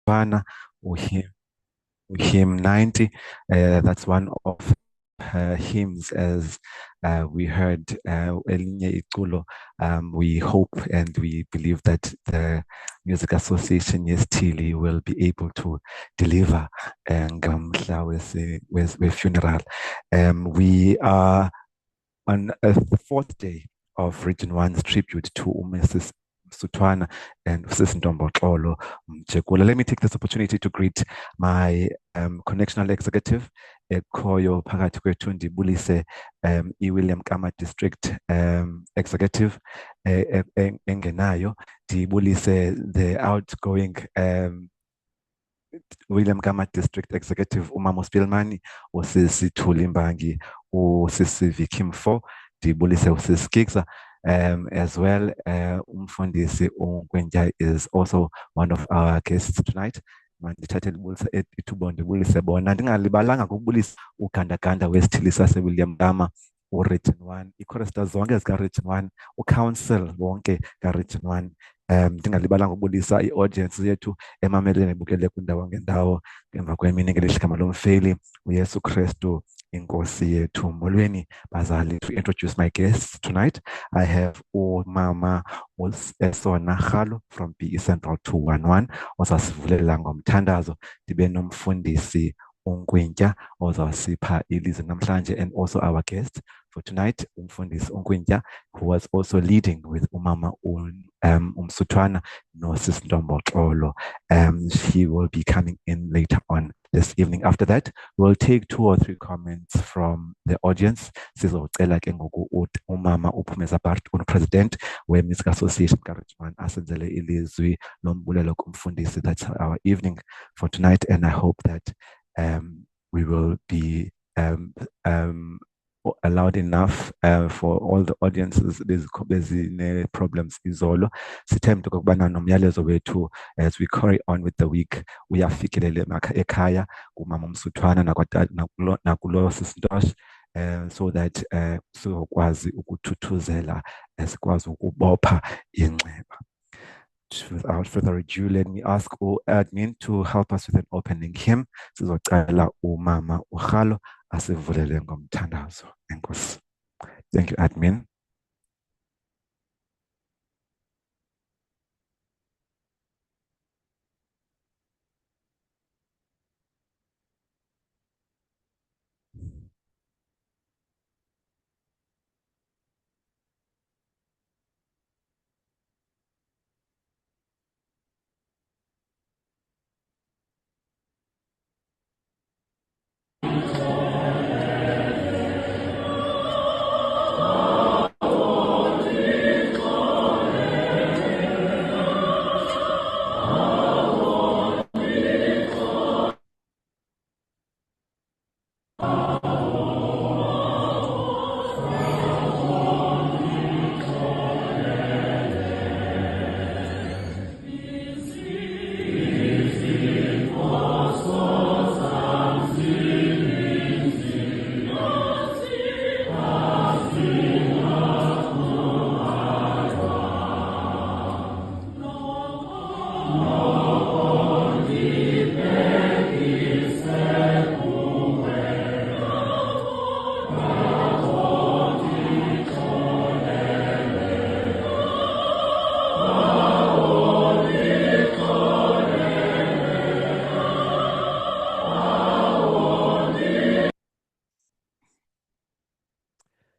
or hymn 90. That's one of her hymns, as we heard elinye iculo. We hope and we believe that the Music Association Yesithili will be able to deliver with funeral. We are on the fourth day of Region 1's tribute to Mrs. Msuthwana and Sis Ntomboxolo Mjekula. Let me take this opportunity to greet my connectional executive, Koyo phakathi kwethu, ndibulise William Kama District Executive engenayo, ndibulise the outgoing William Kama District Executive Umama Spilmani, usisi Thuli Mbangi, usisi Vicky Mfo, ndibulise usisi Kigza. As well, Umfundisi Ungwenya is also one of our guests tonight. Mandithathe ithuba ndibulise bona, ndingalibalanga ukubulisa ugandaganda wesithili saseWilliam Kama, uRegion 1, ichoristers zonke zikaRegion 1, ucouncil wonke kaRegion 1. Ndingalibalanga ukubulisa i-audience yethu emameleni ebukele kwindawo ngendawo emva kwemini ngelihle igama lomfeli uYesu Kristu inkosi yethu. Molweni bazali. To introduce my guests tonight, I have Umama Esona Khalo from PE Central 211 ozasivulela ngomthandazo, ndibe nomfundisi Ungwenya ozawusipha ilizwi namhlanje, and also our guest for tonight, Umfundisi Ungwenya, who was also leading with Umama Msuthwana no Sis Ntomboxolo. He will be coming in later on this evening. After that, we'll take 2 or 3 comments from the audience. Sizocela ke ngoku Umama uPhumeza Bart, uPresident we-Music Association kaRegion 1, asenzele ilizwi lombulelo kumfundisi. That's our evening for tonight, and I hope that we will be allowed enough for all the audiences. There's problems izolo. Sithemba ukubana nomyalezo wethu as we carry on with the week uyafikelele ekhaya kumama Msuthwana nakulo Sisintosh, so that sizokwazi ukuthuthuzela, sikwazi ukubopha inxeba. Without further ado, let me ask admin to help us with an opening hymn. Sizocela Umama uKhalo asivulele ngomthandazo. Enkosi. Thank you, admin.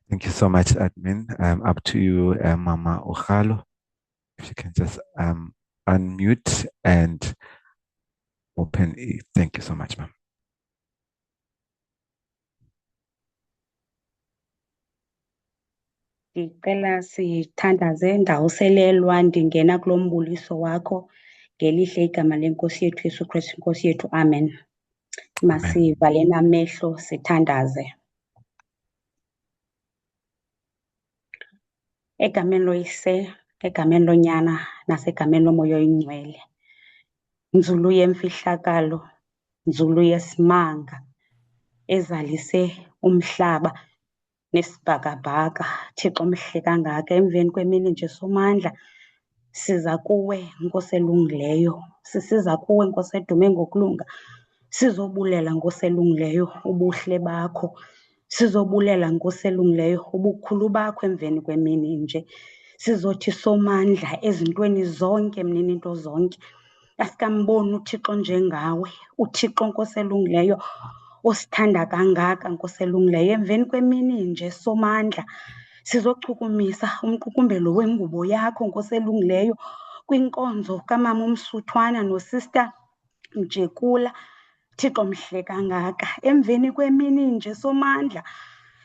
Thank you so much, admin. Up to you, Mama uKhalo. If you can just unmute and open it. Thank you so much, ma'am. Ndicela sithandaze ndawuselelwa ndingena kulo mbuliso wakho ngelihle igama lenkosi yethu Yesu Kristu inkosi yethu. Amen. Masivaleni amehlo sithandaze. Egameni loyise, egameni lonyana, nasegameni lomoya oyingcwele. Nzulu yemfihlakalo, nzulu yesimanga, ezalise umhlaba nesibhakabhaka. Thixo mhle kangaka, emveni kwemini nje somandla siza kuwe, Nkosi elungileyo, sisiza kuwe Nkosi edume ngokulunga, sizobulela Nkosi elungileyo ubuhle bakho, sizobulela Nkosi elungileyo ubukhulu bakho emveni kwemini nje. Sizothi somandla ezintweni zonke mnininto zonke. Asikamboni uThixo njengawe, uThixo Nkosi elungileyo osithanda kangaka Nkosi elungileyo. Emveni kwemini nje somandla sizochukumisa umqukumbelo wengubo yakho Nkosi elungileyo kwinkonzo kamama uMsuthwana noSister Mjekula, Thixo mhle kangaka. Emveni kwemini nje somandla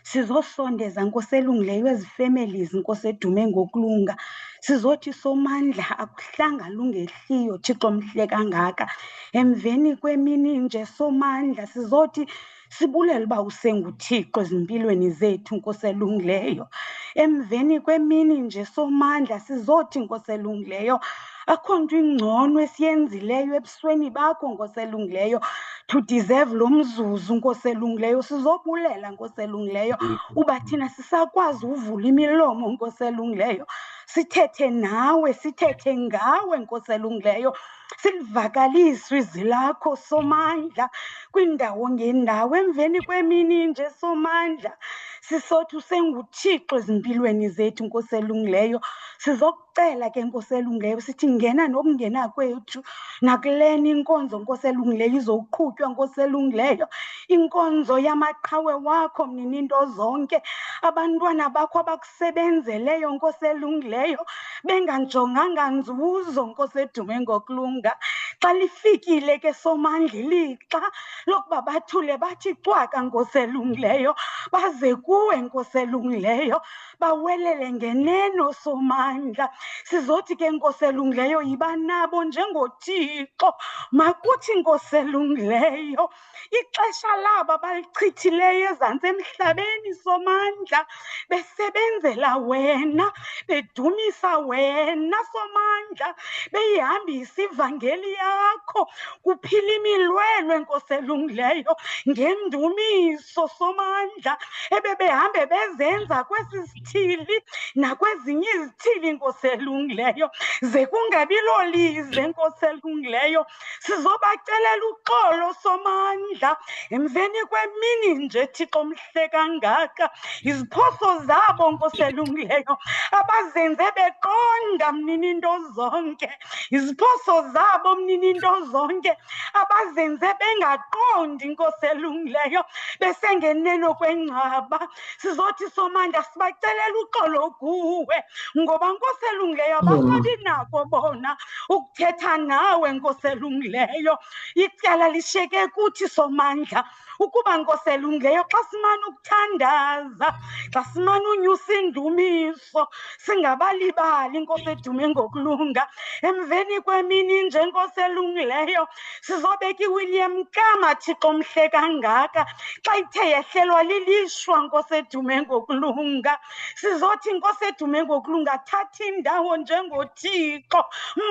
sizosondeza Nkosi elungileyo ezi families Nkosi edume ngokulunga. Sizothi somandla akuhlanga lungehliyo Thixo mhle kangaka. Emveni kwemini nje somandla sizothi sibulela uba usenguThixo ezimpilweni zethu Nkosi elungileyo. Emveni kwemini nje somandla sizothi Nkosi elungileyo akho nto ingcono esiyenzileyo ebusweni bakho Nkosi elungileyo to deserve lo mzuzu Nkosi elungileyo. Sizobulela Nkosi elungileyo uba thina sisakwazi uvula imilomo Nkosi elungileyo, sithethe nawe, sithethe ngawe Nkosi elungileyo, silivakalise izwi lakho somandla kwindawo ngendawo. Emveni kwemini nje somandla sisothi usenguThixo ezimpilweni zethu Nkosi elungileyo. Sizokucela ke Nkosi elungileyo sithi ngena nokungena kwethu nakulena inkonzo Nkosi elungileyo izoqhutywa Nkosi elungileyo, inkonzo yamaqhawe wakho mnininto zonke, abantwana bakho abakusebenzeleyo Nkosi elungileyo benganjonganga nzuzo Nkosi edume ngokulunga. Xa lifikile ke somandla ilixa lokuba bathule bathi cwaka Nkosi elungileyo, baze kuwe Nkosi elungileyo, bawelele ngeneno somandla. Sizothi ke Nkosi elungileyo yiba nabo njengoThixo. Makuthi Nkosi elungileyo ixesha labo balichithileyo ezantsi emhlabeni somandla besebenzela wena, bedumisa wena somandla, beyihambisa ivangeli yakho, kuphila imilwelwe Nkosi elungileyo ngendumiso somandla, ebebehambe bezenza kwesi sithili nakwezinye izithili Nkosi elungileyo, ze kungabi lolize Nkosi elungileyo. Sizobacelela uxolo somandla emveni kwemini nje Thixo mhle kangaka, iziphoso zabo Nkosi elungileyo abazenze beqonda mnininto zonke, iziphoso zabo mnininto zonke abazenze bengaqondi Nkosi elungileyo, besengeneno kwengcwaba. Sizothi somandla sibacelela uxolo kuwe, ngoba Nkosi elungileyo abasabi nako bona ukuthetha nawe Nkosi elungileyo. Ityala lishiyeke kuthi somandla ukuba Nkosi elungileyo xa simane ukuthandaza, xa simane unyusa indumiso, singabalibali Nkosi edume ngokulunga. Emveni kwemini nje Nkosi elungileyo sizobeka iWilliam Kama Thixo mhle kangaka xa ithe yehlelwa lilishwa Nkosi edume ngokulunga. Sizothi Nkosi edume ngokulunga thatha indawo njengoThixo,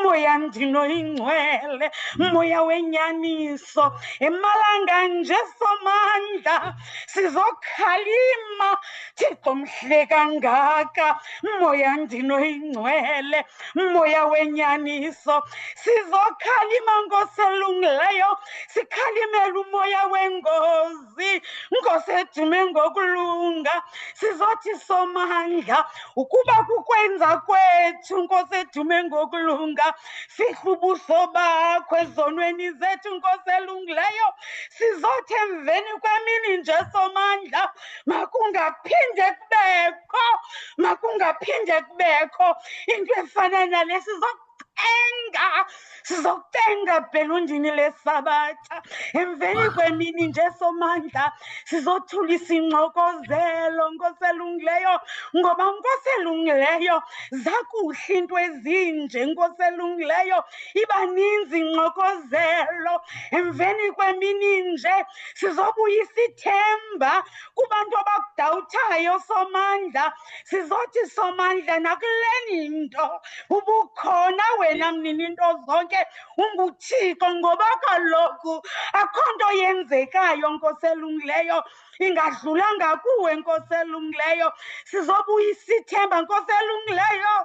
moya ndinoyingcwele, moya wenyaniso. Emalanga nje somandla sizokhalima Thixo mhle kangaka, moya ndinoyingcwele, moya wenyaniso. Sizokhalima Nkosi elungileyo, sikhalimela umoya wengozi Nkosi edume ngokulunga. Sizothi somandla ukuba kukwenza kwethu Nkosi edume ngokulunga fihla ubuso bakho ezonweni zethu Nkosi elungileyo. Sizothi emveni kwemini nje somandla makungaphinde kubekho, makungaphinde kubekho into efana nale. Sizokutenga bhelundini lesabatha. Emveni kwemini nje somandla sizothulisa ingxokozelo Nkosi elungileyo, ngoba Nkosi elungileyo zakuhle into ezinje Nkosi elungileyo, iba ninzi ingxokozelo. Emveni kwemini nje sizobuyisa ithemba kubantu abakudawuthayo somandla. Sizothi somandla nakuleni nto ubukhona wena mnininto zonke, unguThixo, ngoba kaloku akho nto yenzekayo Nkosi elungileyo ingadlulanga kuwe, Nkosi elungileyo. Sizobuyisa ithemba, Nkosi elungileyo,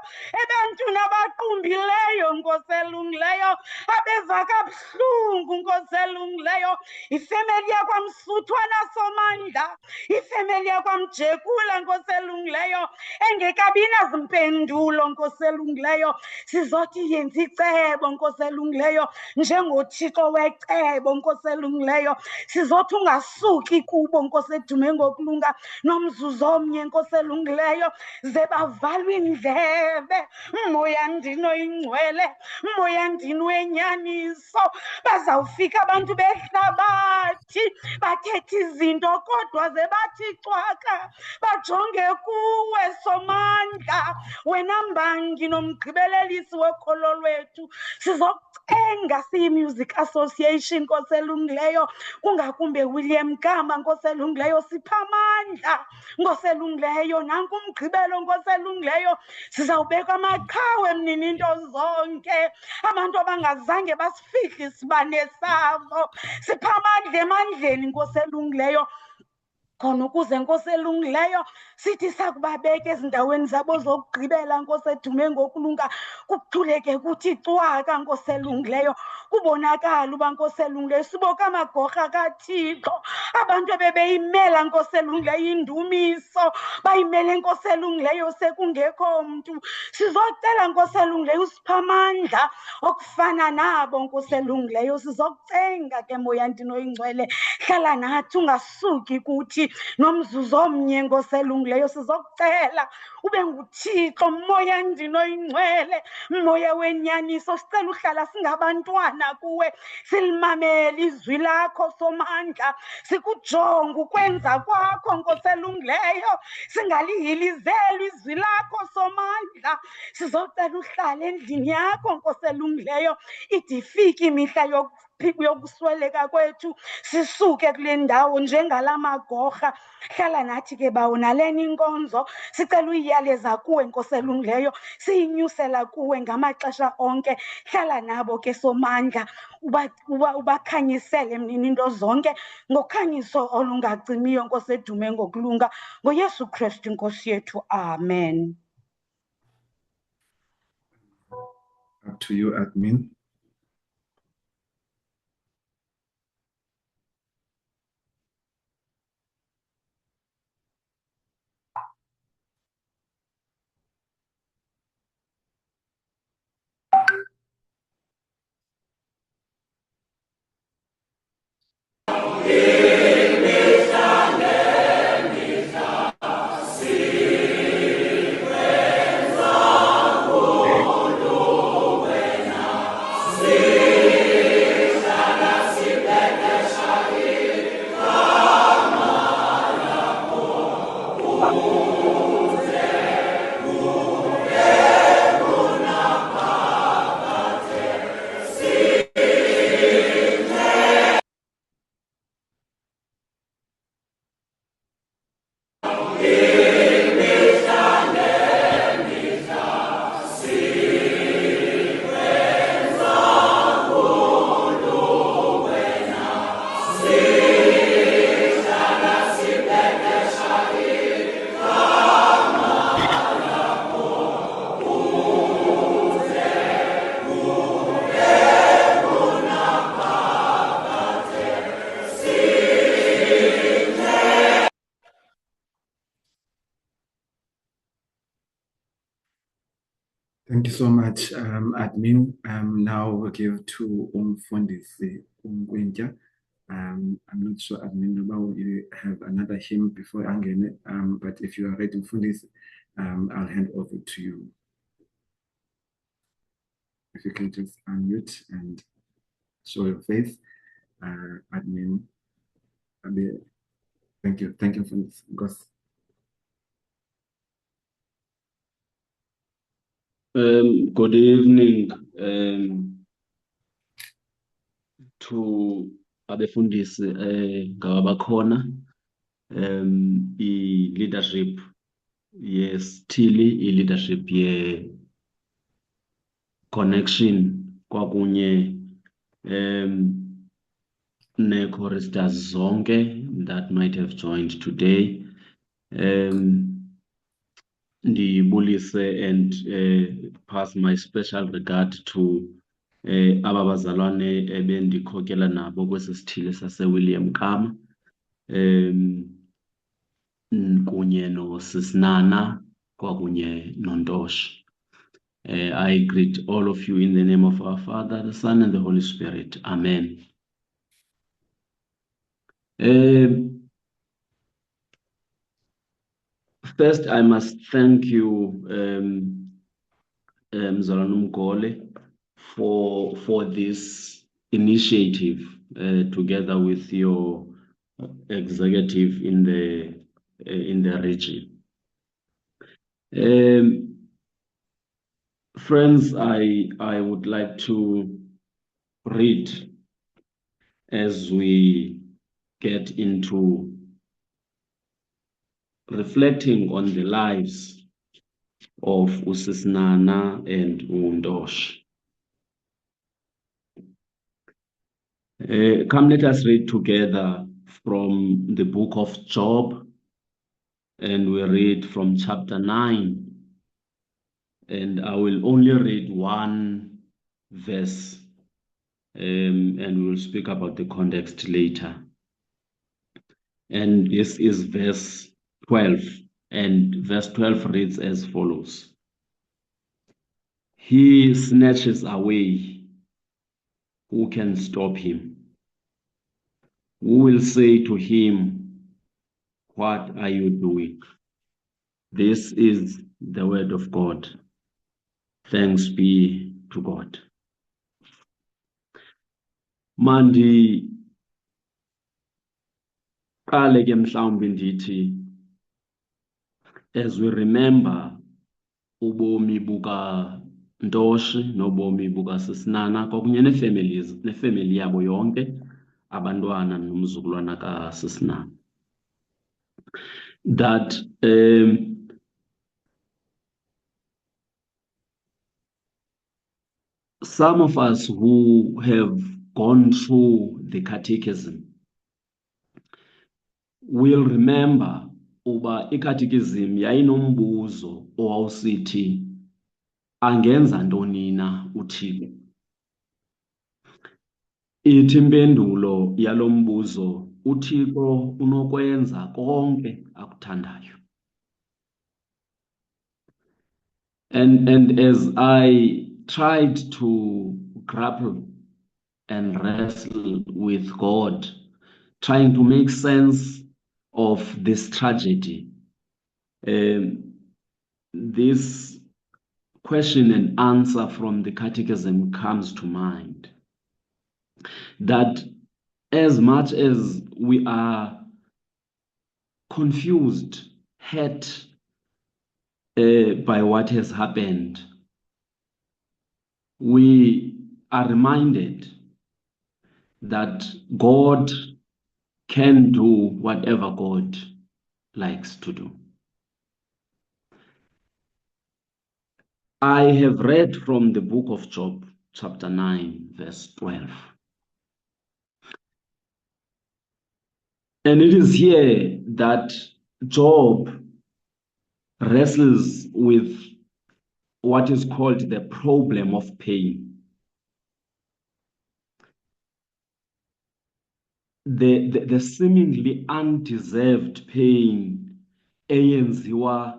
ebantwini abaqumbileyo, Nkosi elungileyo, abeva kabuhlungu, Nkosi elungileyo. Ifemeli yakwamsuthwana Somandla, ifemeli yakwamjekula, Nkosi elungileyo, engekabinazimpendulo, Nkosi elungileyo. Sizothi yenza icebo, Nkosi elungileyo, njengoThixo wecebo, Nkosi elungileyo. Sizothi ungasuki kubo, Nkosi edume ngokulunga, nomzuzu omnye, Nkosi elungileyo, ze bavalwe indlebe. Moya ndini oyingcwele, moya ndini wenyaniso. Bazawufika abantu behlabathi bathethe izinto kodwa ze bathi cwaka bajonge kuwe, Somandla, wena mbangi nomgqibelelisi wokholo lwethu. Sizokucenga siyi-Music Association, Nkosi elungileyo, kungakumbe William Gama, Nkosi elungileyo, sipha amandla, Nkosi elungileyo. Nanku umgqibelo, Nkosi elungileyo, sizawubeka amaqhawe emnini into zonke, abantu abangazange basifihle isibane sabo. Sipha amandla emandleni, Nkosi elungileyo, khona ukuze, Nkosi elungileyo, sithi sakubabeka ezindaweni zabo zokugqibela, Nkosi edume ngokulunga, kuthuleke kuthi cwaka, Nkosi elungileyo, kubonakala uba, Nkosi elungileyo, siboka amagorha kaThixo. Abantu ebebeyimela, Nkosi elungileyo, indumiso bayimele, Nkosi elungileyo, sekungekho mntu. Sizocela, Nkosi elungileyo, usipha amandla okufana nabo, Nkosi elungileyo. Sizokucenga ke, moya ndini oyingcwele, hlala nathi, ungasuki kuthi nomzuzu omnye, Nkosi elungileyo. Sizokucela ube nguThixo, moya ndini oyingcwele, moya wenyaniso. Sicela uhlala singabantwana kuwe, silimamele izwi lakho, Somandla, sikujonge ukwenza kwakho, Nkosi elungileyo, singalihilizeli izwi lakho, Somandla. Sizocela uhlale endlini yakho, Nkosi elungileyo, ide ifike imihla yokusweleka kwethu, sisuke kule ndawo njengala magorha. Hlala nathi ke bawo nalena inkonzo, sicela uyiyaleza kuwe, Nkosi elungileyo, siyinyusela kuwe ngamaxesha onke. Hlala nabo ke, Somandla, ubakhanyisele emnini into zonke ngokhanyiso olungacimiyo, Nkosi edume ngokulunga, ngoYesu Kristu Nkosi yethu. Amen. Up to you, admin. Thank you so much, admin. Now we'll give to Umfundisi Umgwintya. I'm not sure, admin, about you have another hymn before Angene, but if you are ready, Umfundisi, I'll hand over to you. If you can just unmute and show your face, admin. Thank you, Umfundisi. Good evening to abefundisi ngabakhona i-leadership yesithili, i-leadership ye-connection kwakunye ne-choristers zonke that might have joined today. Ndibulise and pass my special regard to aba bazalwane ebendikhokela nabo kwesi sithili saseWilliam Kama kunye noSisinana kwakunye noNtosh. I greet all of you in the name of our Father, the Son, and the Holy Spirit. Amen. First, I must thank you, Mzalwane Mgole, for this initiative together with your executive in the region. Friends, I would like to read as we get into reflecting on the lives of uSisinana and uNtosh. Come, let us read together from the book of Job, and we read from chapter 9. And I will only read one verse, and we will speak about the context later. And this is verse 12, and verse 12 reads as follows. He snatches away. Who can stop him? Who will say to him, what are you doing? This is the word of God. Thanks be to God. Mandi qale ke mhlawumbi ndithi, as we remember ubomi buka Ntoshi nobomi buka Sisinana kwakunye nefamily yabo yonke, abantwana nomzukulwana ka Sisinana, that some of us who have gone through the catechism will remember uba i-catechism yayinombuzo owawusithi angenza ntoni na uThixo. Ithi impendulo yalo mbuzo, uThixo unokwenza konke akuthandayo. And as I tried to grapple and wrestle with God, trying to make sense of this tragedy, this question and answer from the catechism comes to mind. That as much as we are confused, hurt by what has happened, we are reminded that God can do whatever God likes to do. I have read from the book of Job, chapter 9, verse 12. And it is here that Job wrestles with what is called the problem of pain. The seemingly undeserved pain eyenziwa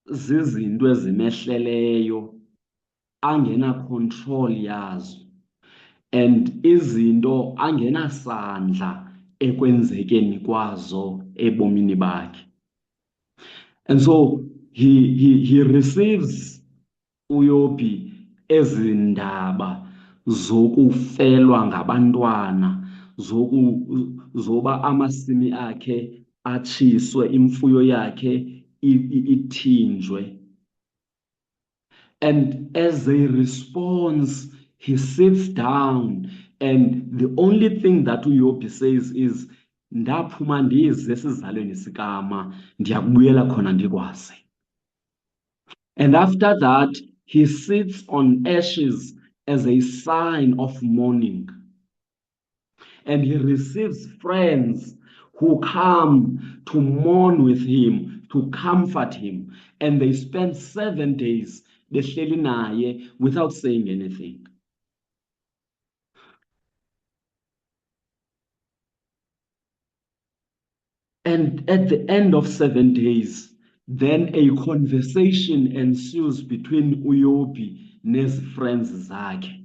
zizinto ezimehleleyo angena control yazo, and izinto angena sandla ekwenzekeni kwazo ebomini bakhe. And so he receives uYobi ezindaba zokufelwa ngabantwana, zoba amasimi akhe atshiswe, imfuyo yakhe ithinjwe. And as a response, he sits down, and the only thing that uYobi says is, ndaphuma ndize esizalweni sikama, ndiyakubuyela khona ndikwazi. And after that, he sits on ashes as a sign of mourning. and he receives friends who come to mourn with him, to comfort him, and they spend 7 days behleli naye without saying anything. And at the end of 7 days, then a conversation ensues between Uyobi and his friends zakhe.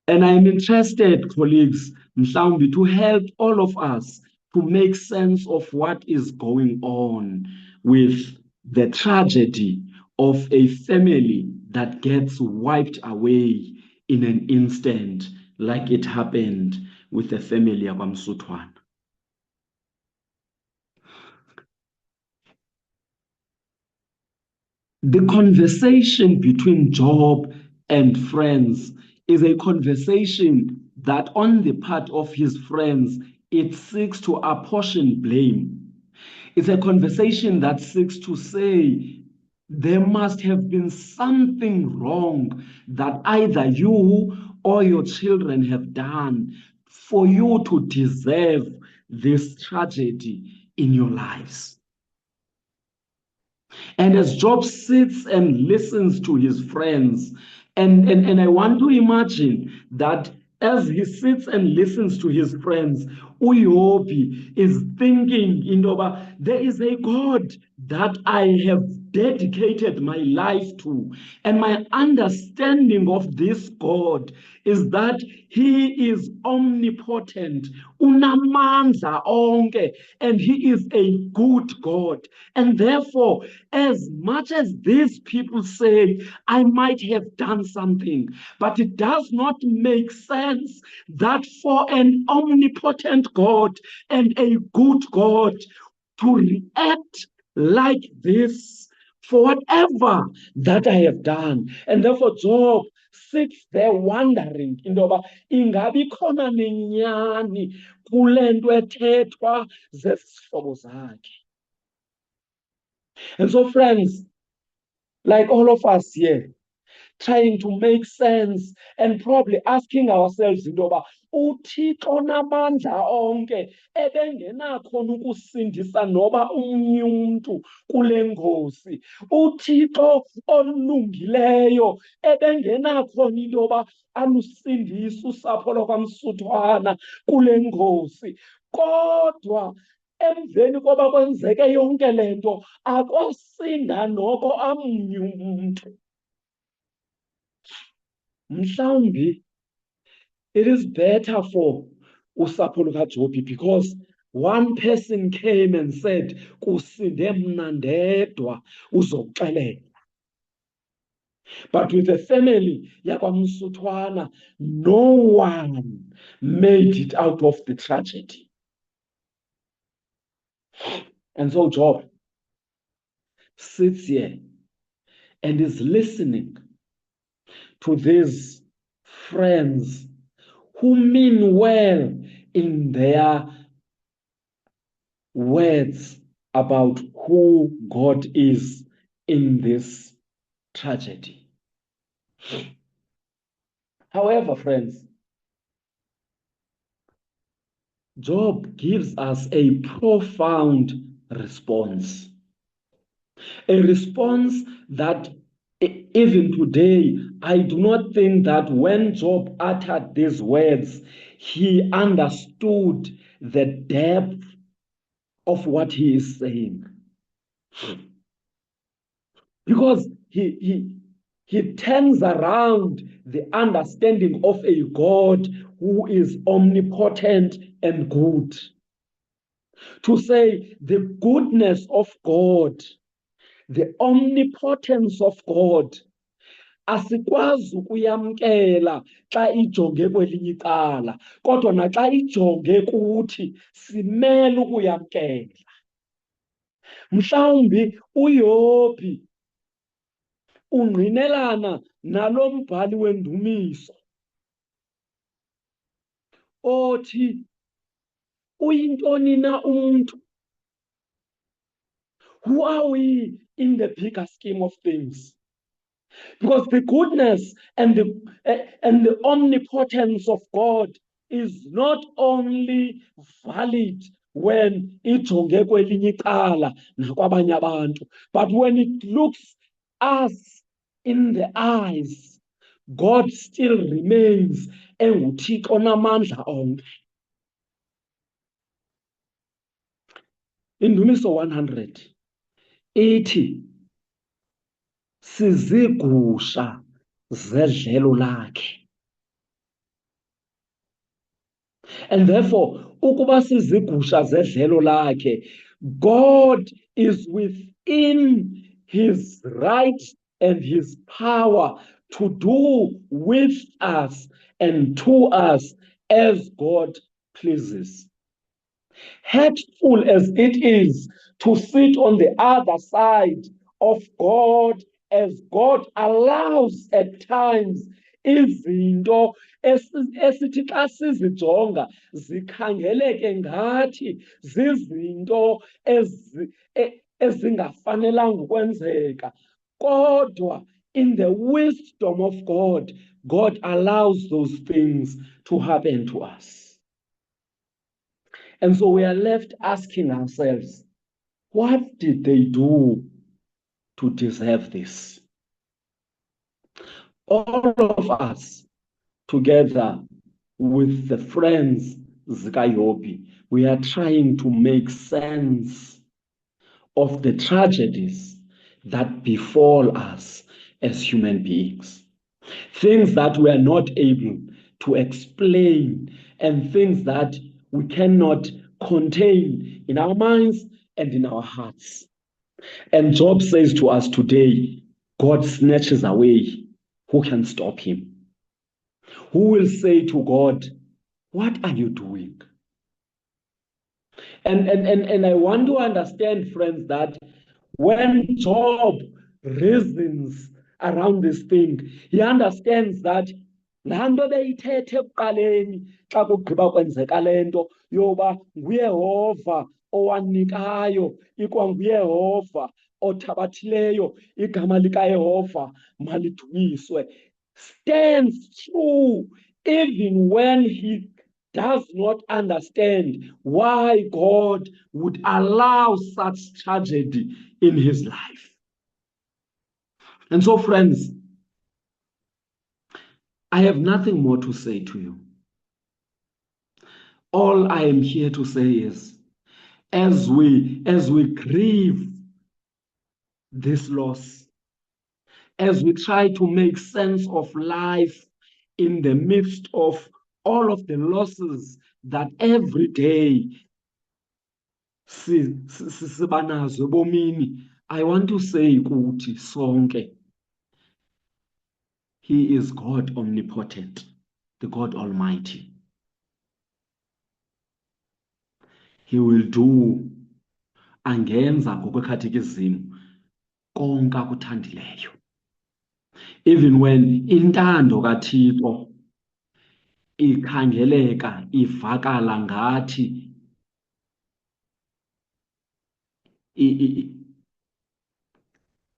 And I'm interested, colleagues, mhlawumbi, to help all of us to make sense of what is going on with the tragedy of a family that gets wiped away in an instant, like it happened with the family of Msutwana. The conversation between Job and friends is a conversation that on the part of his friends, it seeks to apportion blame. It's a conversation that seeks to say, there must have been something wrong that either you or your children have done for you to deserve this tragedy in your lives. And as Job sits and listens to his friends, and I want to imagine that as he sits and listens to his friends, Uyobi is thinking, there is a God that I have dedicated my life to. And my understanding of this God is that he is omnipotent, unamandla onke, and he is a good God. And therefore, as much as these people say, I might have done something, but it does not make sense that for an omnipotent God and a good God to react like this for whatever that I have done. And therefore Job sits there wondering, ingabi khona nenyani kule nto ethethwa zesihlobo zakhe. And so, friends, like all of us here, trying to make sense and probably asking ourselves, uThixo namandla onke ebengenakhona ukusindisa noba omnye umntu kule ngozi, uThixo olungileyo ebengenakhona into yoba alusindise usapho lwakwaMsutwana kule ngozi, kodwa emveni koba kwenzeke yonke le nto akosinda noko amnye umntu. Mhlawumbi it is better for usapho lukaJobi because one person came and said, kusinde mna ndedwa uzokuxelela. But with the family yakwaMsutwana, no one made it out of the tragedy. And so Job sits here and is listening to these friends who mean well in their words about who God is in this tragedy. However, friends, Job gives us a profound response. A response that even today, I do not think that when Job uttered these words, he understood the depth of what he is saying. Because he turns around the understanding of a God who is omnipotent and good. To say the goodness of God, the omnipotence of God, asikwazi ukuyamkela xa ijonge kwelinye icala, kodwa naxa ijonge kuthi simele ukuyamkela. Mhlawumbi uYobi ungqinelana nalo mbhali wendumiso othi uyintoni na umuntu? Who are we in the bigger scheme of things? Because the goodness and the omnipotence of God is not only valid when ijonge kwelinye icala nakwabanye abantu, but when it looks us in the eyes, God still remains enguThixo onamandla onke. Indumiso 100 ithi sizigusha zedlelo lakhe. And therefore, ukuba sizigusha zedlelo lakhe, God is within his right and his power to do with us and to us as God pleases. Hurtful as it is to sit on the other side of God, as God allows at times izinto esithi xa sizijonga zikhangeleke ngathi zizinto ezingafanelanga ukwenzeka, kodwa in the wisdom of God, God allows those things to happen to us. And so we are left asking ourselves, what did they do to deserve this? All of us, together with the friends Zikayobi, we are trying to make sense of the tragedies that befall us as human beings. Things that we are not able to explain and things that we cannot contain in our minds and in our hearts. And Job says to us today, God snatches away. Who can stop him? Who will say to God, what are you doing? And I want to understand, friends, that when Job reasons around this thing, he understands that laa nto beyithethe ekuqaleni xa kugqiba kwenzeka le nto yoba nguYehova owanikayo, ikwanguYehova othabathileyo, igama likaYehova malidunyiswe, stands true even when he does not understand why God would allow such tragedy in his life. And so, friends, I have nothing more to say to you. All I am here to say is, as we grieve this loss, as we try to make sense of life in the midst of all of the losses that every day sibanazo ebomini, I want to say ukuthi sonke, He is God omnipotent, the God Almighty. He will do, angenza ngokwekhathekizim konke akuthandileyo. Even when intando kaThixo ikhangeleka ivakala ngathi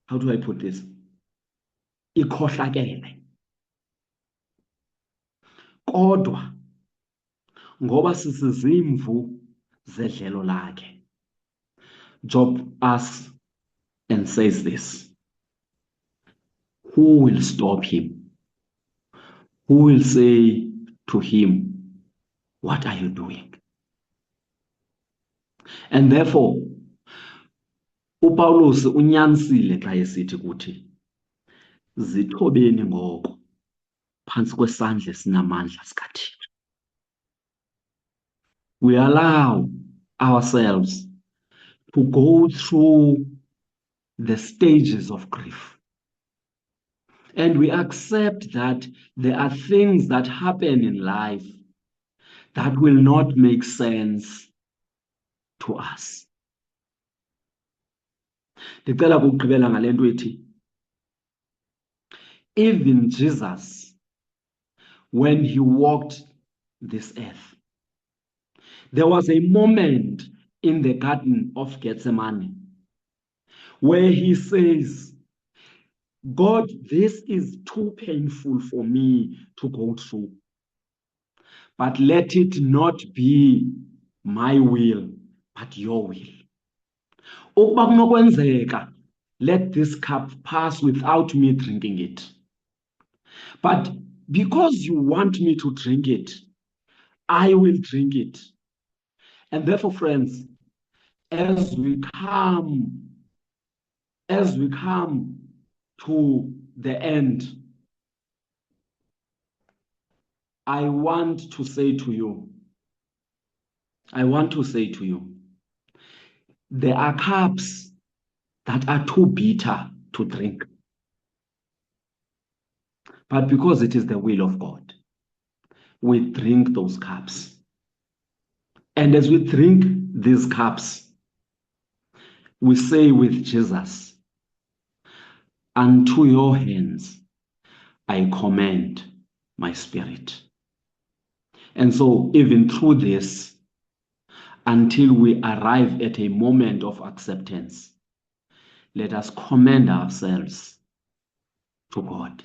how do I put this? Ikhohlakele. Kodwa ngoba sisizimvu zedlelo lakhe, Job asks and says this: who will stop him? Who will say to him, what are you doing? And therefore, uPaulus unyanisile xa esithi kuthi zithobeni ngoko phantsi kwesandla esinamandla sikaThixo. We allow ourselves to go through the stages of grief. And we accept that there are things that happen in life that will not make sense to us. Ndicela ukugqibela ngale nto ethi, even Jesus, when he walked this earth, there was a moment in the Garden of Gethsemane where he says, God, this is too painful for me to go through. but let it not be my will, but your will. Ukuba kunokwenzeka, let this cup pass without me drinking it. But because you want me to drink it, I will drink it. And therefore, friends, as we come to the end, I want to say to you, there are cups that are too bitter to drink. But because it is the will of God, we drink those cups. And as we drink these cups, we say with Jesus, unto your hands I commend my spirit. And so even through this, until we arrive at a moment of acceptance, let us commend ourselves to God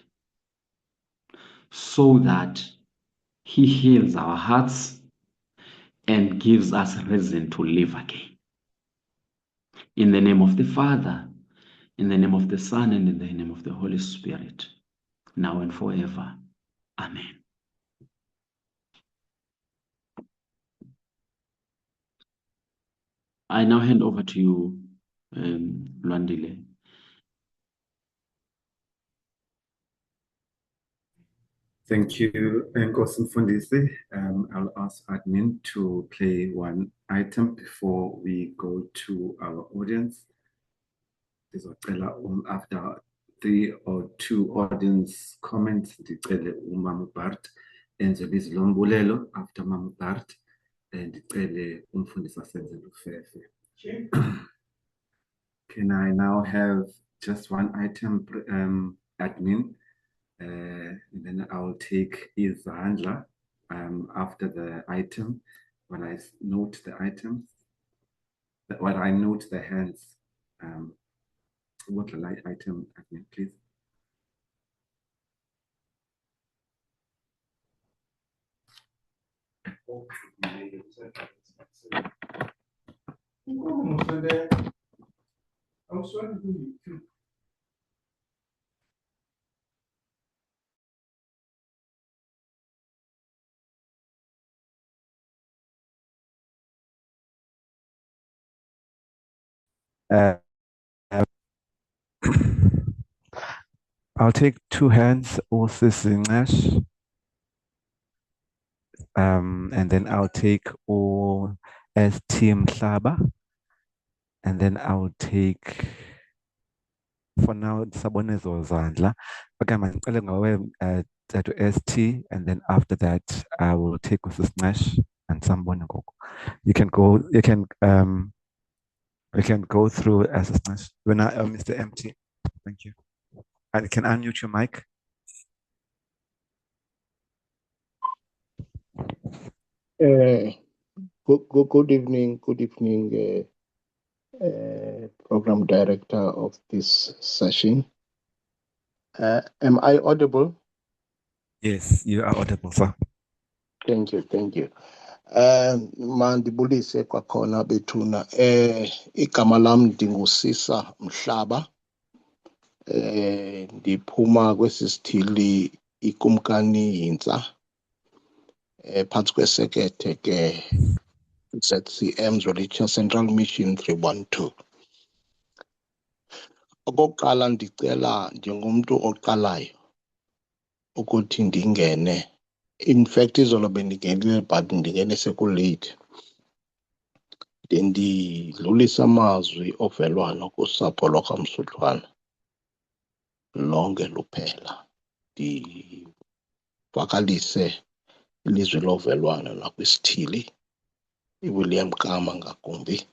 so that He heals our hearts and gives us reason to live again. In the name of the Father, in the name of the Son, and in the name of the Holy Spirit, now and forever. Amen. I now hand over to you, Lwandile. Thank you, Nkosi Mfundisi. I'll ask admin to play one item before we go to our audience. After 3 or 2 audience comments, ndicele uMama Bart enzele izilombulelo after Mama Bart, and ndicele umfundisi asenzele ufefe. Can I now have just one item, admin? And then I'll take Izandla after the item. When I note the items, when I note the hands, what the light item, admin, please. I'll take 2 hands, Usisi Ngqesh. And then I'll take OST Mhlaba. And then I'll take, for now, Sabonezo Zandla. Okay, I'm calling away to ST, and then after that, I will take Usisi Ngqesh and Sambone Gogo. You can go through as when Mr. MT. Thank you. And you can unmute your mic. Good evening, program director of this session. Am I audible? Yes, you are audible, sir. Thank you. Mandibulise kwakhona bethuna. Igama lam ndingusisa Mhlaba. Ndiphuma kwesi sithili ikumkani Yintsa. Phantsi kwesekethe ke ZCM Zwelitsha Central Mission 312. Okokuqala ndicela njengomntu oqalayo ukuthi ndingene. In fact izolo bendingenile but ndingene sekulate. Ndidlulisa amazwi ovelwano kusapho lwakaMsuthwana lonke luphela. Ndivakalise ilizwi lovelwano nakwisithili iWilliam Kama ngakumbi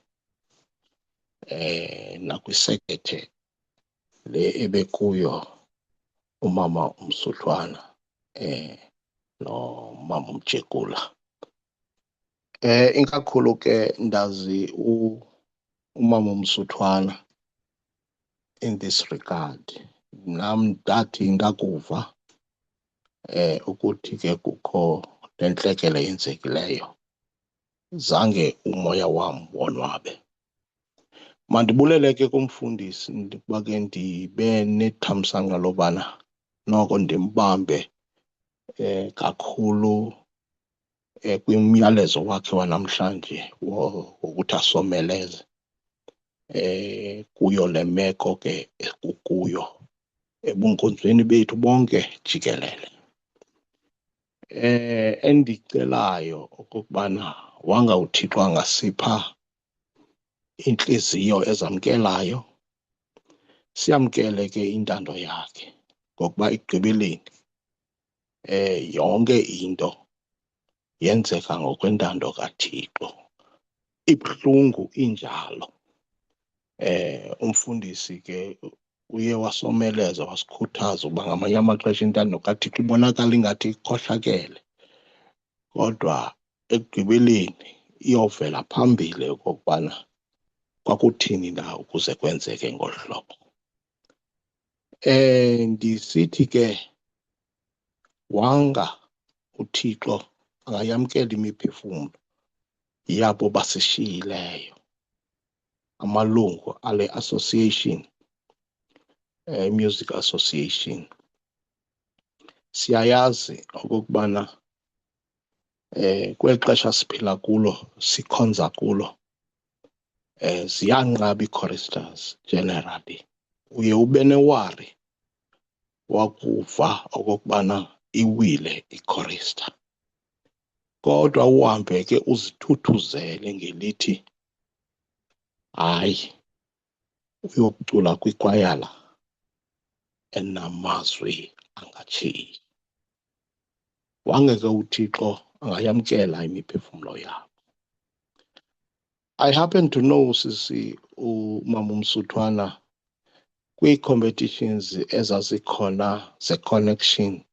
nakwisekethe le ebekuyo umama uMsuthwana nomama uMjekula. Inkakhulu ke ndazi umama uMsuthwana in this regard. Nam ndathi ndakuva ukuthi ke kukho lentlekele yenzekileyo. Zange umoya wam wonwabe. Mandibulele ke kumfundisi ukuba ke ndibe nethamsanqa lobana noko ndimbambe kakhulu kwimiyalezo wakhe wanamhlanje wokuthi asomeleze kuyo le meko ke ekukuyo ebunkonzweni bethu bonke jikelele. Endicelayo okokubana wanga uThixo angasipha intliziyo ezamkelayo, siyamkele ke intando yakhe, ngokuba ekugqibeleni yonke into yenzeka ngokwentando kaThixo. Ibuhlungu injalo. Umfundisi ke uye wasomeleza wasikhuthaza uba ngamanye amaxesha intando kaThixo ibonakala ingathi ikhohlakele, kodwa ekugqibeleni iyovela phambili okokubana kwakuthini na ukuze kwenzeke ngolu hlobo. Ndisithi ke wanga uThixo angayamkela imiphefumlo yabo basishiyileyo, amalungu ale association, music association. Siyayazi okokubana kweli xesha siphila kulo sikhonza kulo ziyanqaba ii-choristers generally. Uye ube newari wakuva okokubana iwile i-chorister, kodwa uhambe ke uzithuthuzele ngelithi hayi uyokucula kwikwayala enamazwi angatshiyi. Wangeke uThixo angayamkela imiphefumlo yabo. I happen to know sisi uMama uMsuthwana kwii-competitions ezazikhona ze-connection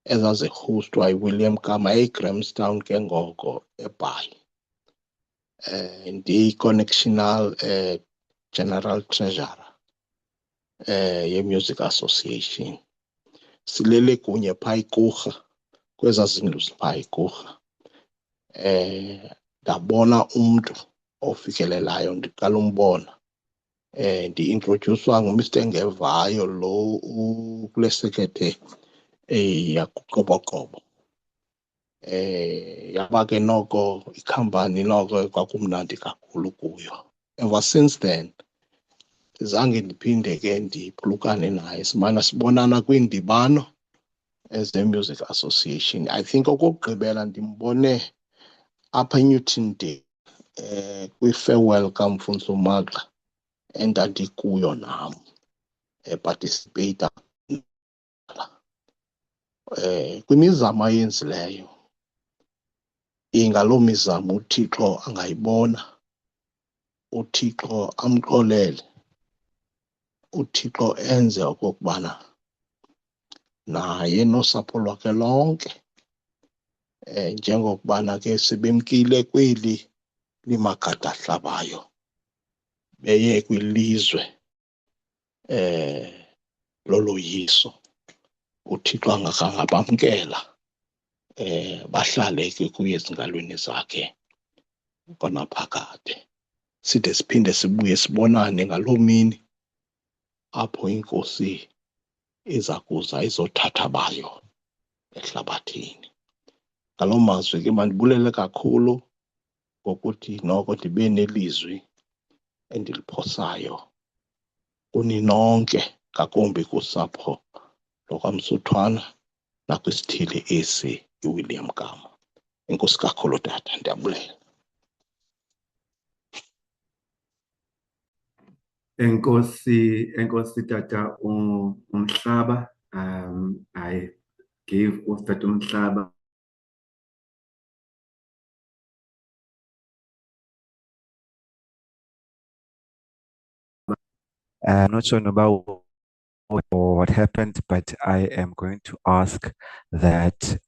ezazihostwa yiWilliam Kama eGrahamstown ke ngoko eBhayi. Ndi-connectional general treasurer ye-Music Association. Silele kunye phaa iKurha, kwezaa zindlu ziphaa iKurha. Ndabona umntu ofikelelayo ndiqala umbona. Ndi-introdyuswa nguMr Ngevayo lo kule sekethe yakuqoboqobo. Yaba ke noko ikhampani noko kwakumnandi kakhulu kuyo. Ever since then zange ndiphinde ke ndiphulukane naye, simana sibonana kwiindibano eze-Music Association. I think okokugqibela ndimbone apha eNewton Day kwi-farewell kaMfundisi uMaxa endandikuyo nam participate kwimizamo ayenzileyo. Ingaloo mizamo uThixo angayibona, uThixo amxolele, uThixo enze okokubana naye nosapho lwakhe lonke njengokubana ke sebemkile kweli limagada ahlabayo beye kwilizwe loloyiso, uThixo angabamkela bahlale ke kuye ezingalweni zakhe konaphakade. Side siphinde sibuye sibonane ngaloo mini apho inkosi iza kuza izothatha bayo ehlabathini. Ngaloo mazwi ke mandibulele kakhulu ngokuthi noko ndibe nelizwi endiliphosayo kuni nonke, ngakumbi kusapho lokwaMsuthwana nakwisithili esi iWilliam Kama. Enkosi kakhulu tata, ndiyabulela. Enkosi tata uMhlaba. I gave uTata uMhlaba I'm not sure about what happened, but I am going to ask that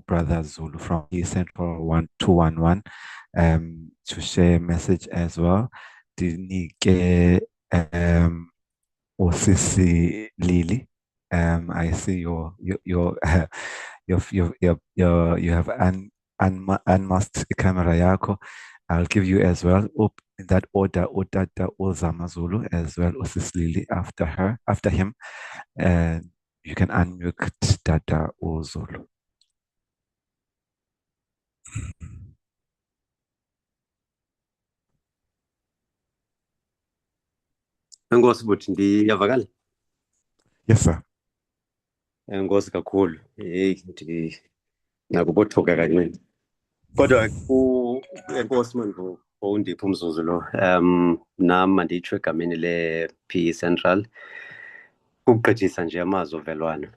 Brother Zulu from Central 1211 to share a message as well. Dinike Osisi Lily. I see your you have unmasked camera yakho. I'll give you as well in that order, Utata Ozamazulu as well, Usislili after him. And you can unmute Tata Ozulu. Enkosi buthi ndiyavakala. Yes, sir. Enkosi kakhulu. Hey nakubothoka kancane. Kodwa enkosi manje undiphi umzuzu lo. Nami manditsho egameni le-PE Central. Ukugqithisa nje amazwi ovelwano.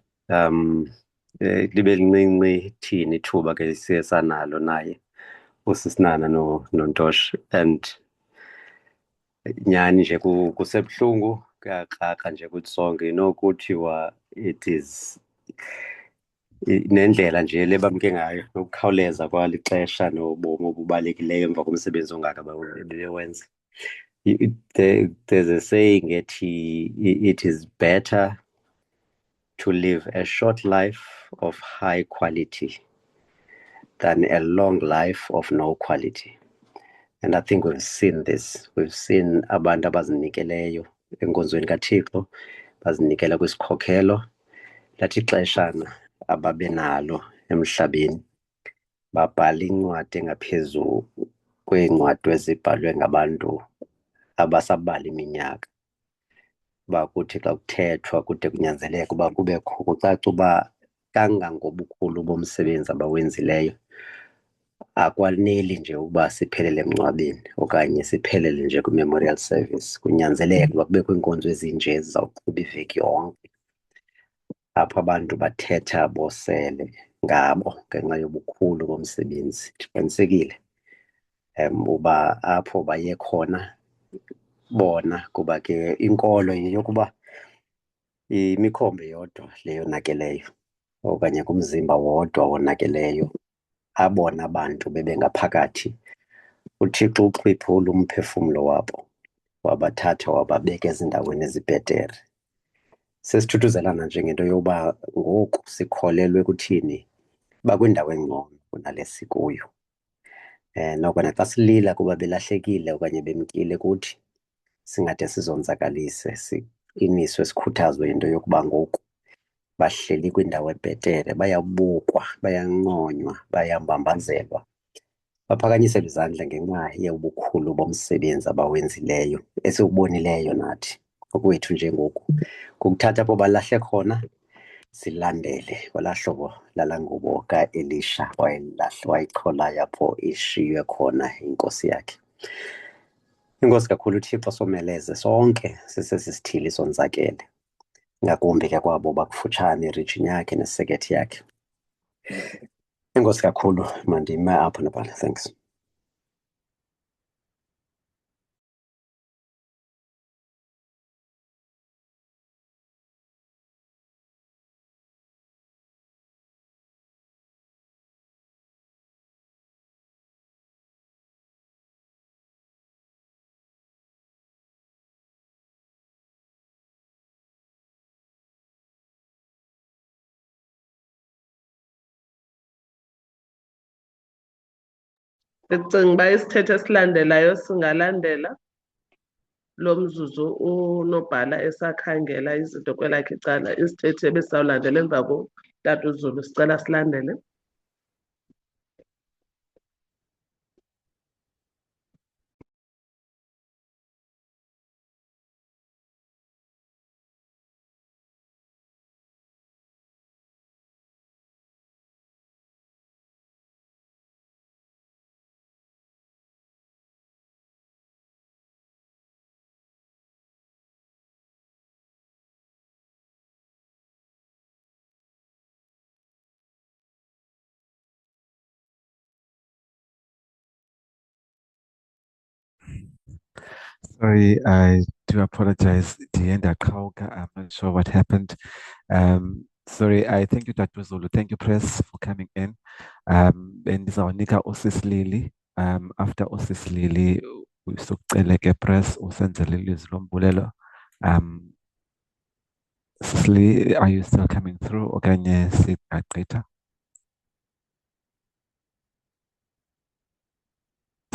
Libe lincinci thini ithuba ke siye sanalo naye usisinana noNtosh, and nyani nje kusebuhlungu kuyakraka nje kuthi sonke nokuthiwa it is nendlela nje lebamke ngayo nokukhawuleza kwalixesha nobomi obubalulekileyo emva komsebenzi ongaka bewenza. There's a saying it is better to live a short life of high quality than a long life of no quality. And I think we've seen this. We've seen abantu abazinikeleyo enkonzweni kaThixo, bazinikela kwisikhokhelo lathi xeshana ababenalo emhlabeni, babhala incwadi engaphezu kweencwadi ezibhalwe ngabantu abasabala iminyaka. Bakuthi xa kuthethwa kude kunyanzeleke uba kubekho kucaca uba kangangobukhulu bomsebenzi abawenzileyo akwaneli nje ukuba siphelele emngcwabeni okanye siphelele nje kwi-memorial service. Kunyanzeleke uba kubekho iinkonzo ezinje ezizawuqhuba iveki yonke, apho abantu bathetha bosele ngabo ngenxa yobukhulu bomsebenzi. Ndiqinisekile uba apho baye khona bona, kuba ke inkolo yeyokuba imikhombe yodwa leyonakeleyo okanye kumzimba wodwa wonakeleyo, abona abantu bebengaphakathi uThixo uxiphula umphefumlo wabo, wabathatha wababeka ezindaweni ezibhetere. Sesithuthuzelana nje ngento yokuba ngoku sikholelwe kuthini bakwindawo engcono kunale sikuyo. Noko naxa silila kuba belahlekile okanye bemkile kuthi, singade sizonzakalise, siqiniswe, sikhuthazwe yinto yokuba ngoku bahleli kwindawo ebhetere, bayabukwa, bayanconywa, bayambambazelwa, baphakanyiselwe izandla ngenxa yobukhulu bomsebenzi abawenzileyo esiwubonileyo nathi. Okwethu nje ngoku kukuthatha apho balahle khona silandele kwalaa hlobo lala ngubo kaElisha wayichola apho ishiywe khona inkosi yakhe. Inkosi kakhulu uThixo someleze sonke sisesisithili sonzakele, ngakumbi ke kwabo bakufutshane erijini yakhe nesekethe yakhe. Inkosi kakhulu, mandime apho nabala. Thanks. Ndicinga uba isithethe esilandelayo singalandela lo mzuzu unobhala esakhangela izinto kwelakhe icala. Isithethe ebesizawulandela emva koTata uZulu sicela silandele. Sorry, I do apologize. Dienda Kauka, I'm not sure what happened. Sorry, I thank you, Dr. Zulu. Thank you, press, for coming in. And this is our Nika Osis Lily. After Osis Lily, we took like press or send the Lilies Lombulelo. Cicely, are you still coming through? Or can you sit back later?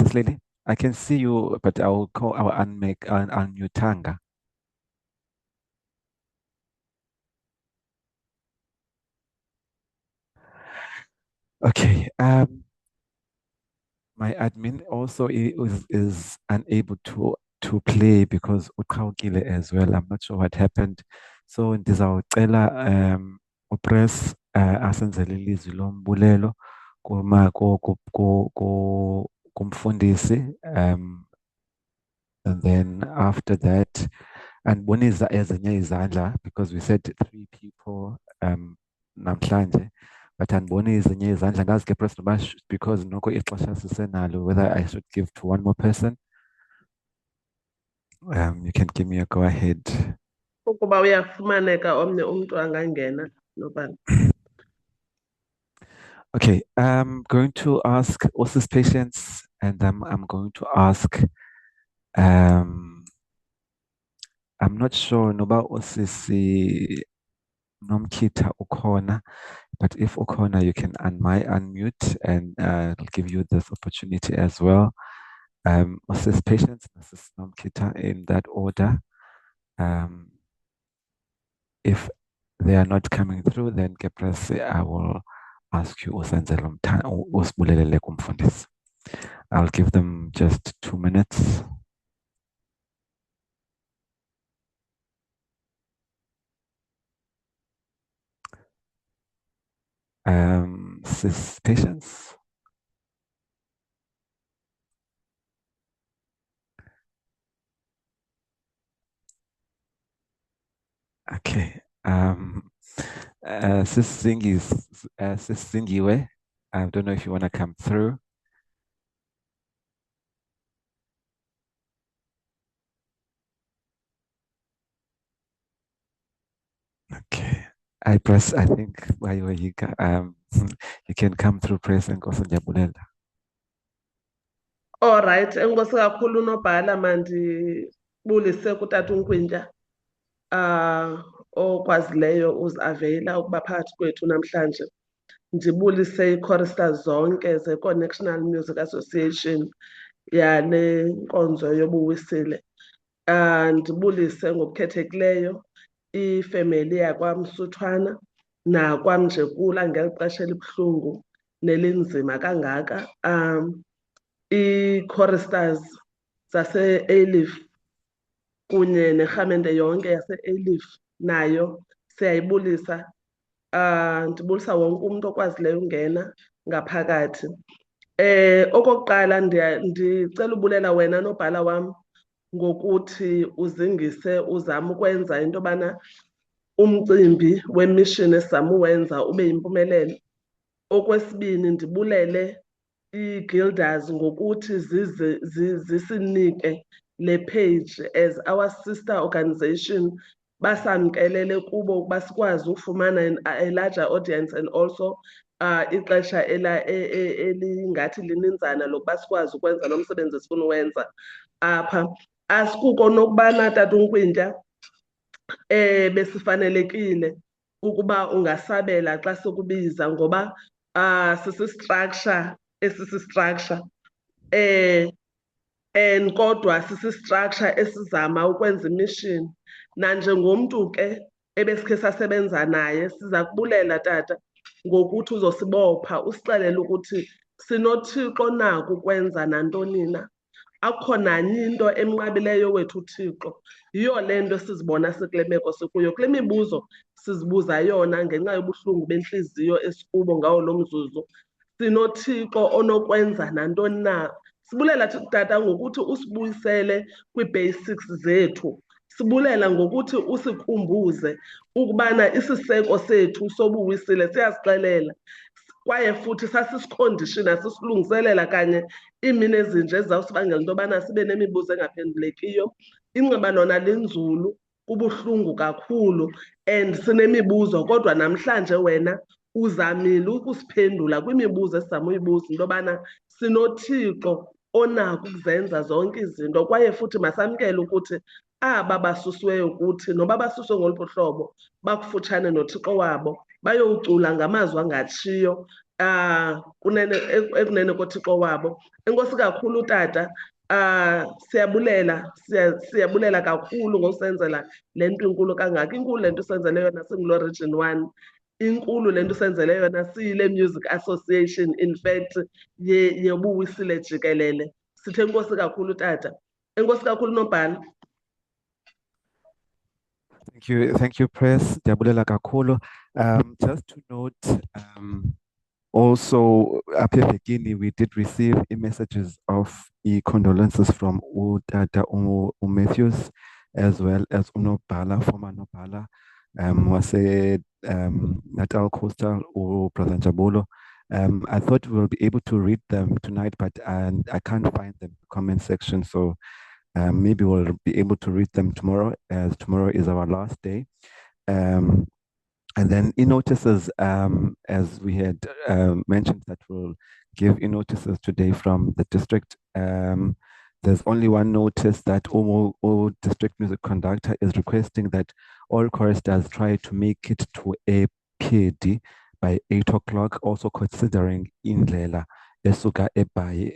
Sis Lily, I can see you, but I will unmute Tanga. Okay. My admin also is unable to play because uqhawukile as well. I'm not sure what happened. So ndizawucela upress asenzele ilizwi lombulelo kumfundisi, and then after that andiboniza ezinye izandla because we said 3 people namhlanje. But andiboni ezinye izandla ngazi ke press noba because noko ixesha sisenalo, whether I should give to one more person. You can give me a go ahead. Ukuba uyafumaneka omnye umuntu angangena nobani. Okay, I'm going to ask Osis Patience, and I'm going to ask I'm not sure noba Osis Nomkita ukhona, but if ukhona, you can unmute, and I'll give you this opportunity as well. Osis Patience, Osis Nomkita, in that order. If they are not coming through, then Kepresi, I will ask you usibulelele kumfundisi. I'll give them just 2 minutes. Sis Patience. Okay. Sis Zingiwe, I don't know if you want to come through. Okay. I think while you you can come through press and go Njabulela. All right, enkosi kakhulu unobhala mandibulise kutata uNkwinja okwazileyo uziaveyila ukuba phakathi kwethu namhlanje. Ndibulise ii-choristers zonke ze-Connectional Music Association yale nkonzo yobuwisile. Ndibulise ngokukhethekileyo ifemeli yakwaMsuthwana nakwamJekula ngeli xesha elibuhlungu nelinzima kangaka. Ii-choristers zase-Elif kunye nerhamente yonke yase-Elif nayo siyayibulisa. Ndibulisa wonke umuntu okwazileyo ungena ngaphakathi. Okokuqala ndicela ubulela wena nobhala wam ngokuthi uzingise uzama ukwenza into yobana umcimbi wemission esizama uwenza ube yimpumelelo. Okwesibini, ndibulele ii-guilders ngokuthi zisinike le page as our sister organization, basamkelele kubo ukuba sikwazi ufumana a larger audience, and also ixesha elingathi lininzana lokuba sikwazi ukwenza lo msebenzi esifuna uwenza apha. Asikuko nokubana tata uNkwinja besifanelekile ukuba ungasabela xa sikubiza ngoba sisi-structure esisi-structure and kodwa sisi-structure esizama ukwenza imission. Nanjengomntu ke ebesikhe sasebenza naye, siza kubulela tata ngokuthi uzosibopha usixelele ukuthi sinoThixo onako ukwenza nantoni na. Akukho nanye into emnqabileyo wethu uThixo. Yiyo le nto sizibona sikule meko sikuyo. Kule mibuzo sizibuza yona ngenxa yobuhlungu bentliziyo esikubo ngawo lo mzuzu. SinoThixo onokwenza nantoni na. Sibulela tata ngokuthi usibuyisele kwii-basics zethu. Sibulela ngokuthi usikhumbuze ukubana isiseko sethu sobuwisile siyasixelela, kwaye futhi sasisikhondishina sisilungiselela kanye iimini ezinje ezizawusibangela into yobana sibe nemibuzo engaphendulekiyo. Inxiba lona linzulu, kubuhlungu kakhulu and sinemibuzo, kodwa namhlanje wena uzamile ukusiphendula kwimibuzo esizama uyibuza into yobana sinoThixo onako ukuzenza zonke izinto. Kwaye futhi masamkele ukuthi aba basusiweyo kuthi noba basuswe ngoluphi uhlobo bakufutshane noThixo wabo, bayowucula ngamazwi angatshiyo kunene ekunene koThixo wabo. Enkosi kakhulu tata, siyabulela kakhulu ngosenzela le nto inkulu kangaka. Inkulu le nto usenzele yona singulo Region 1. Inkulu le nto usenzele yona siyile Music Association, in fact yebuwisile jikelele. Sithe enkosi kakhulu tata. Enkosi kakhulu Nobhala. Thank you, Press. Diabulela kakhulu. Just to note, also up here beginning, we did receive messages of condolences from Tata Matthews, as well as Unobhala, former Nobhala, was Natal Coastal or Brother Jabulo. I thought we will be able to read them tonight, but I can't find them in the comment section. So maybe we'll be able to read them tomorrow, as tomorrow is our last day. And then e-notices, as we had mentioned, that we'll give e-notices today from the district. There's only one notice that Omo district music conductor is requesting that all choristers try to make it to a PD by 8 o'clock, also considering Indlela, Esuka Ebai,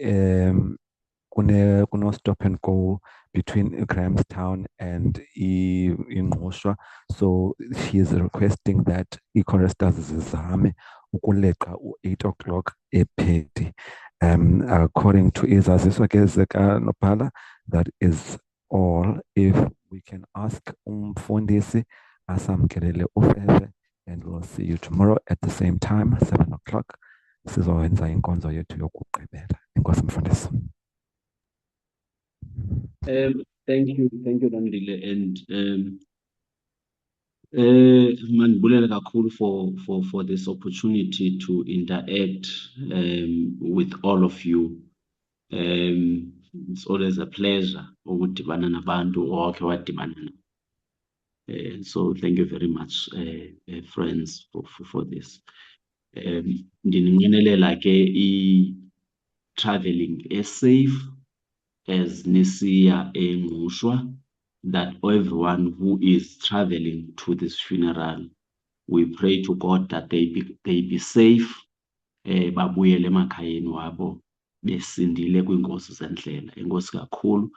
kuno stop and go between Grahamstown and Ingqusha. So he is requesting that choristers zizame ukuleqa 8 o'clock ePedi. According to izaziso ke zikaNobhala, that is all. If we can ask umfundisi asamkelele uFefe, and we'll see you tomorrow at the same time, 7 o'clock. Sizowenza inkonzo yethu yokugqibela. Enkosi mfundisi. Thank you, Nandile, and mandibulela kakhulu for this opportunity to interact with all of you. It's always a pleasure ukudibana nabantu owakhe wadibana nabo. So thank you very much, friends, for this. Ndininqenelela ke traveling safe as nisiya eNgqushwa, that everyone who is traveling to this funeral, we pray to God that they be safe, babuyele emakhayeni wabo besindile kwiingozi zendlela. Enkosi kakhulu,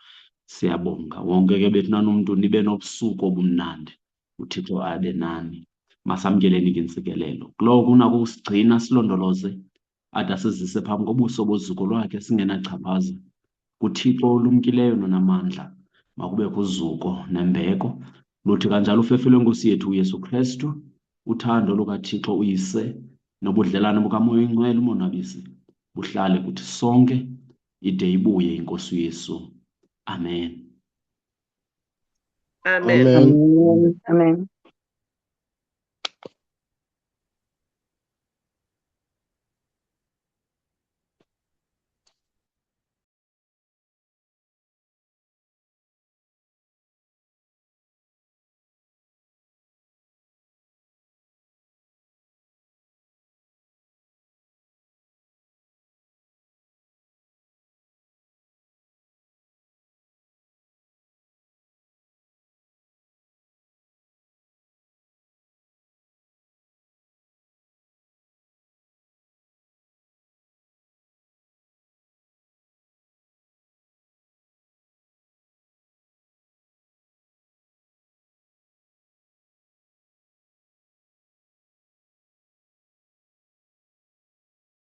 siyabonga. Wonke ke bethu nanomntu nibe nobusuku obumnandi, uThixo abe nani. Masamkeleni ke intsikelelo. Kulo kunako usigcina silondoloze, ade asizise phambi kobuso bozuko lwakhe singenachaphaza. KuThixo olumkileyo nonamandla, makubekho uzuko nembeko. Luthi kanjalo ufefe lwenkosi yethu uYesu Kristu, uthando lukaThixo uyise, nobudlelwane bukaMoya Oyingcwele umonwabisi, buhlale kuthi sonke ide ibuye inkosi uYesu. Amen. Amen. Amen. Amen.